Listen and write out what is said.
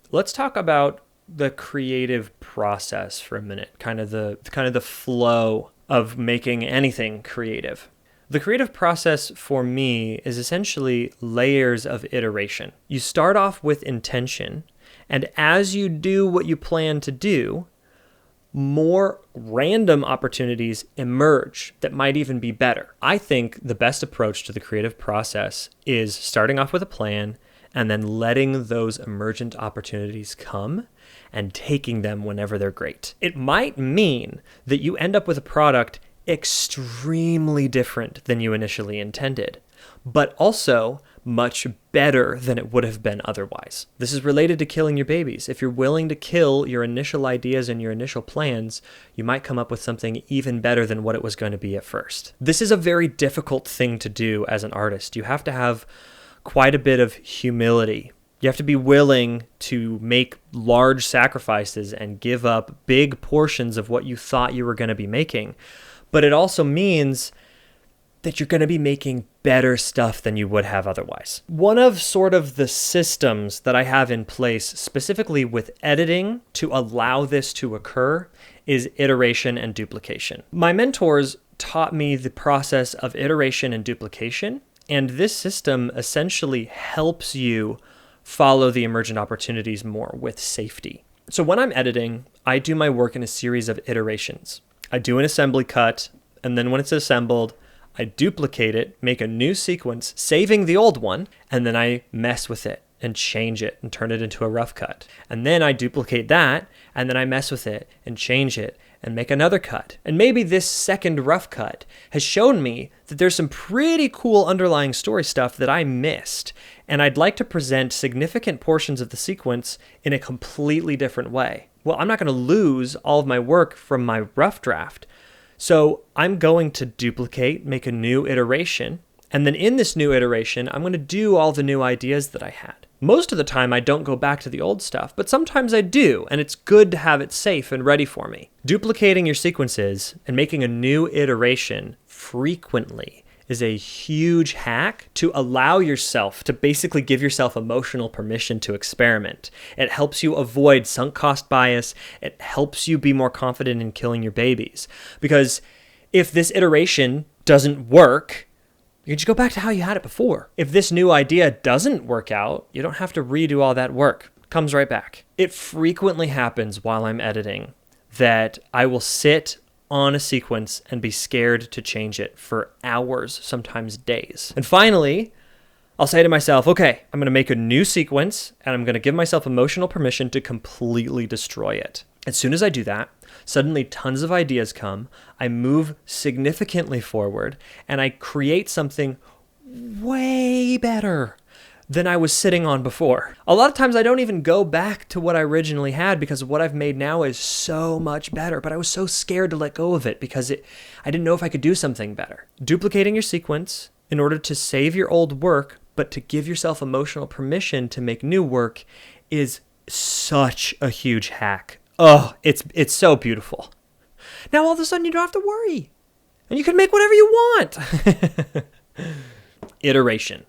Let's talk about the creative process for a minute, kind of the flow of making anything creative. The creative process for me is essentially layers of iteration. You start off with intention, and as you do what you plan to do, more random opportunities emerge that might even be better. I think the best approach to the creative process is starting off with a plan and then letting those emergent opportunities come and taking them whenever they're great. It might mean that you end up with a product extremely different than you initially intended, but also much better than it would have been otherwise. This is related to killing your babies. If you're willing to kill your initial ideas and your initial plans, you might come up with something even better than what it was going to be at first. This is a very difficult thing to do as an artist. You have to have quite a bit of humility. You have to be willing to make large sacrifices and give up big portions of what you thought you were going to be making. But it also means that you're going to be making better stuff than you would have otherwise. One of sort of the systems that I have in place specifically with editing to allow this to occur is iteration and duplication. My mentors taught me the process of iteration and duplication, and this system essentially helps you follow the emergent opportunities more with safety. So when I'm editing, I do my work in a series of iterations. I do an assembly cut, and then when it's assembled, I duplicate it, make a new sequence, saving the old one, and then I mess with it and change it and turn it into a rough cut. And then I duplicate that, and then I mess with it and change it and make another cut. And maybe this second rough cut has shown me that there's some pretty cool underlying story stuff that I missed, and I'd like to present significant portions of the sequence in a completely different way. Well, I'm not going to lose all of my work from my rough draft. So I'm going to duplicate, make a new iteration, and then in this new iteration, I'm going to do all the new ideas that I had. Most of the time, I don't go back to the old stuff, but sometimes I do, and it's good to have it safe and ready for me. Duplicating your sequences and making a new iteration frequently is a huge hack to allow yourself to basically give yourself emotional permission to experiment. It helps you avoid sunk cost bias. It helps you be more confident in killing your babies. Because if this iteration doesn't work, you can just go back to how you had it before. If this new idea doesn't work out, you don't have to redo all that work. It comes right back. It frequently happens while I'm editing that I will sit on a sequence and be scared to change it for hours, sometimes days. And finally, I'll say to myself, okay, I'm going to make a new sequence and I'm going to give myself emotional permission to completely destroy it. As soon as I do that, suddenly tons of ideas come, I move significantly forward, and I create something way better than I was sitting on before. A lot of times I don't even go back to what I originally had because what I've made now is so much better, but I was so scared to let go of it because I didn't know if I could do something better. Duplicating your sequence in order to save your old work, but to give yourself emotional permission to make new work is such a huge hack. Oh, it's so beautiful. Now all of a sudden you don't have to worry. And you can make whatever you want. Iteration.